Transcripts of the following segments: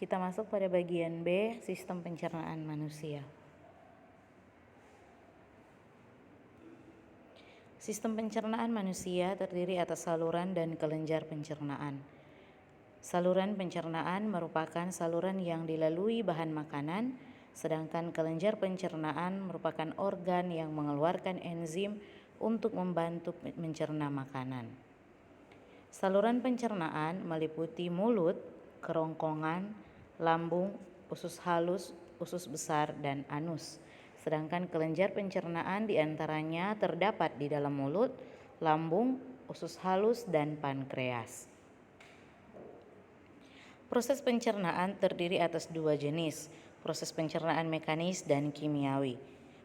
Kita masuk pada bagian B, sistem pencernaan manusia. Sistem pencernaan manusia terdiri atas saluran dan kelenjar pencernaan. Saluran pencernaan merupakan saluran yang dilalui bahan makanan, sedangkan kelenjar pencernaan merupakan organ yang mengeluarkan enzim untuk membantu mencerna makanan. Saluran pencernaan meliputi mulut, kerongkongan, lambung, usus halus, usus besar, dan anus. Sedangkan kelenjar pencernaan diantaranya terdapat di dalam mulut, lambung, usus halus, dan pankreas. Proses pencernaan terdiri atas dua jenis, proses pencernaan mekanis dan kimiawi.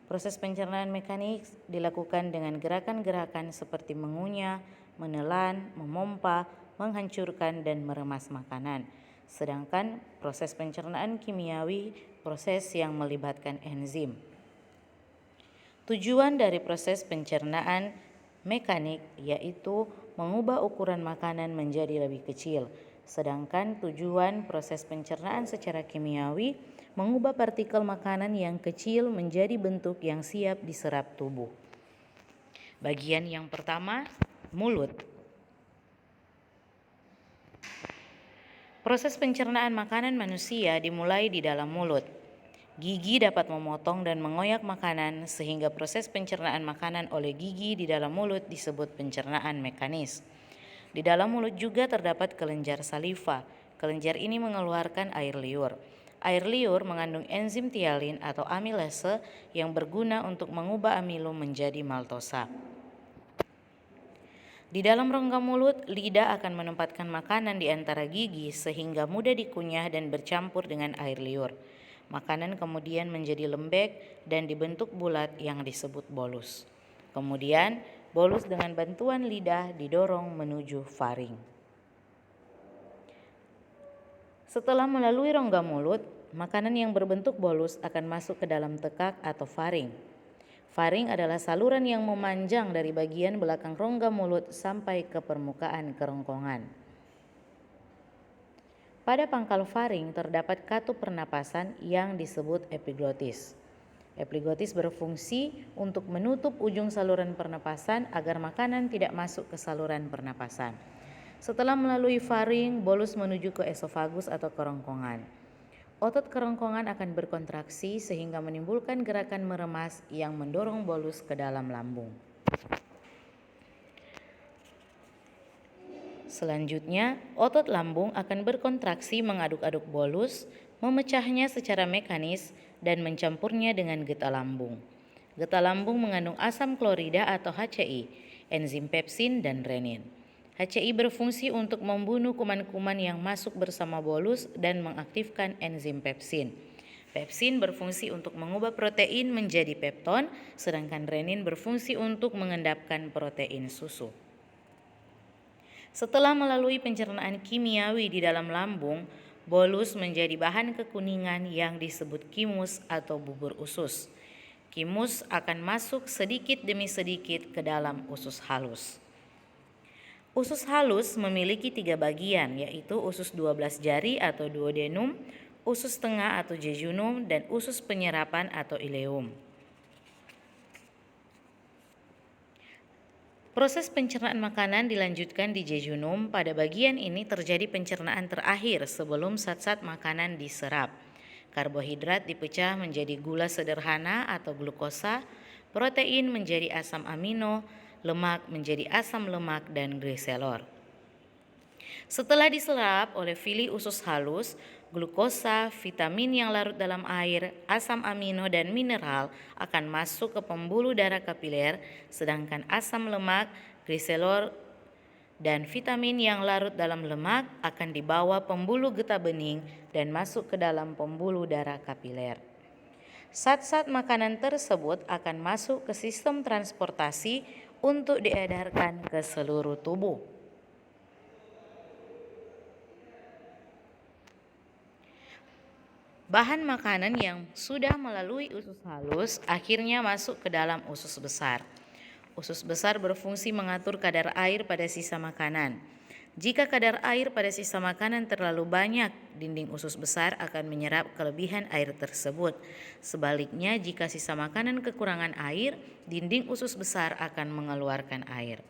Proses pencernaan mekanis dilakukan dengan gerakan-gerakan seperti mengunyah, menelan, memompa, menghancurkan, dan meremas makanan. Sedangkan proses pencernaan kimiawi, proses yang melibatkan enzim. Tujuan dari proses pencernaan mekanik yaitu mengubah ukuran makanan menjadi lebih kecil, sedangkan tujuan proses pencernaan secara kimiawi mengubah partikel makanan yang kecil menjadi bentuk yang siap diserap tubuh. Bagian yang pertama, mulut. Proses pencernaan makanan manusia dimulai di dalam mulut. Gigi dapat memotong dan mengoyak makanan sehingga proses pencernaan makanan oleh gigi di dalam mulut disebut pencernaan mekanis. Di dalam mulut juga terdapat kelenjar saliva. Kelenjar ini mengeluarkan air liur. Air liur mengandung enzim tialin atau amilase yang berguna untuk mengubah amilo menjadi maltosa. Di dalam rongga mulut, lidah akan menempatkan makanan di antara gigi sehingga mudah dikunyah dan bercampur dengan air liur. Makanan kemudian menjadi lembek dan dibentuk bulat yang disebut bolus. Kemudian, bolus dengan bantuan lidah didorong menuju faring. Setelah melalui rongga mulut, makanan yang berbentuk bolus akan masuk ke dalam tekak atau faring. Faring adalah saluran yang memanjang dari bagian belakang rongga mulut sampai ke permukaan kerongkongan. Pada pangkal faring terdapat katup pernapasan yang disebut epiglotis. Epiglotis berfungsi untuk menutup ujung saluran pernapasan agar makanan tidak masuk ke saluran pernapasan. Setelah melalui faring, bolus menuju ke esofagus atau kerongkongan. Otot kerongkongan akan berkontraksi sehingga menimbulkan gerakan meremas yang mendorong bolus ke dalam lambung. Selanjutnya, otot lambung akan berkontraksi mengaduk-aduk bolus, memecahnya secara mekanis, dan mencampurnya dengan getah lambung. Getah lambung mengandung asam klorida atau HCI, enzim pepsin, dan renin. HCI berfungsi untuk membunuh kuman-kuman yang masuk bersama bolus dan mengaktifkan enzim pepsin. Pepsin berfungsi untuk mengubah protein menjadi pepton, sedangkan renin berfungsi untuk mengendapkan protein susu. Setelah melalui pencernaan kimiawi di dalam lambung, bolus menjadi bahan kekuningan yang disebut kimus atau bubur usus. Kimus akan masuk sedikit demi sedikit ke dalam usus halus. Usus halus memiliki 3 bagian, yaitu usus 12 jari atau duodenum, usus tengah atau jejunum, dan usus penyerapan atau ileum. Proses pencernaan makanan dilanjutkan di jejunum. Pada bagian ini terjadi pencernaan terakhir sebelum zat-zat makanan diserap. Karbohidrat dipecah menjadi gula sederhana atau glukosa, protein menjadi asam amino, lemak menjadi asam lemak, dan gliserol. Setelah diserap oleh villi usus halus, glukosa, vitamin yang larut dalam air, asam amino, dan mineral akan masuk ke pembuluh darah kapiler, sedangkan asam lemak, gliserol, dan vitamin yang larut dalam lemak akan dibawa pembuluh getah bening dan masuk ke dalam pembuluh darah kapiler. Zat-zat makanan tersebut akan masuk ke sistem transportasi untuk diedarkan ke seluruh tubuh. Bahan makanan yang sudah melalui usus halus akhirnya masuk ke dalam usus besar. Usus besar berfungsi mengatur kadar air pada sisa makanan. Jika kadar air pada sisa makanan terlalu banyak, dinding usus besar akan menyerap kelebihan air tersebut. Sebaliknya, jika sisa makanan kekurangan air, dinding usus besar akan mengeluarkan air.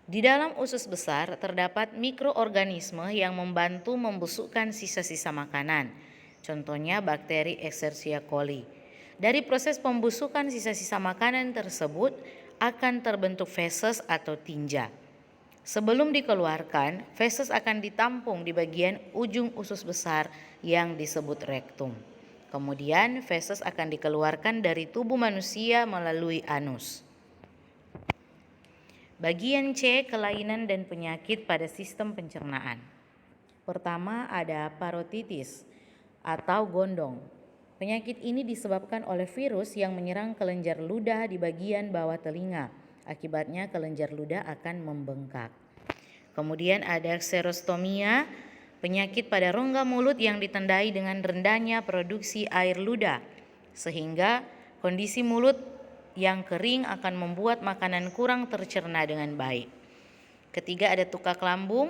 Di dalam usus besar terdapat mikroorganisme yang membantu membusukkan sisa-sisa makanan. Contohnya bakteri Escherichia coli. Dari proses pembusukan sisa-sisa makanan tersebut akan terbentuk feses atau tinja. Sebelum dikeluarkan, feses akan ditampung di bagian ujung usus besar yang disebut rektum. Kemudian feses akan dikeluarkan dari tubuh manusia melalui anus. Bagian C, kelainan dan penyakit pada sistem pencernaan. Pertama ada parotitis atau gondong. Penyakit ini disebabkan oleh virus yang menyerang kelenjar ludah di bagian bawah telinga. Akibatnya kelenjar ludah akan membengkak. Kemudian ada xerostomia, penyakit pada rongga mulut yang ditandai dengan rendahnya produksi air ludah, sehingga kondisi mulut yang kering akan membuat makanan kurang tercerna dengan baik. Ketiga ada tukak lambung,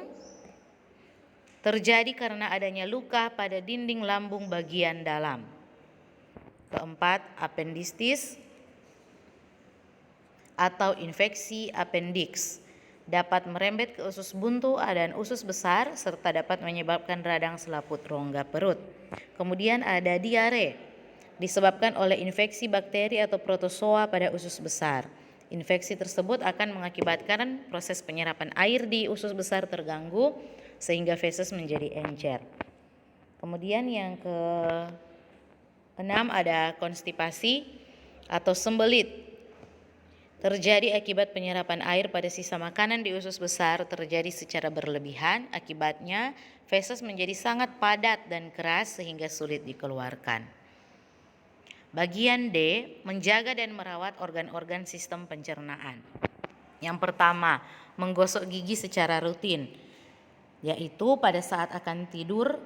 terjadi karena adanya luka pada dinding lambung bagian dalam. Keempat, appendistis atau infeksi appendix dapat merembet ke usus buntu dan usus besar serta dapat menyebabkan radang selaput rongga perut. Kemudian ada diare, disebabkan oleh infeksi bakteri atau protozoa pada usus besar. Infeksi tersebut akan mengakibatkan proses penyerapan air di usus besar terganggu sehingga feses menjadi encer. Kemudian yang ke-6 ada konstipasi atau sembelit. Terjadi akibat penyerapan air pada sisa makanan di usus besar terjadi secara berlebihan, akibatnya feses menjadi sangat padat dan keras sehingga sulit dikeluarkan. Bagian D, menjaga dan merawat organ-organ sistem pencernaan. Yang pertama, menggosok gigi secara rutin, yaitu pada saat akan tidur,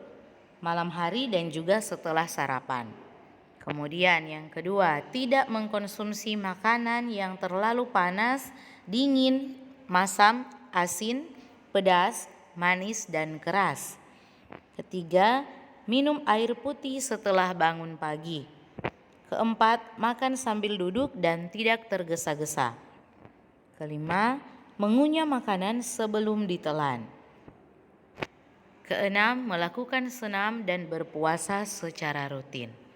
malam hari dan juga setelah sarapan. Kemudian yang kedua, tidak mengkonsumsi makanan yang terlalu panas, dingin, masam, asin, pedas, manis, dan keras. Ketiga, minum air putih setelah bangun pagi. Keempat, makan sambil duduk dan tidak tergesa-gesa. Kelima, mengunyah makanan sebelum ditelan. Keenam, melakukan senam dan berpuasa secara rutin.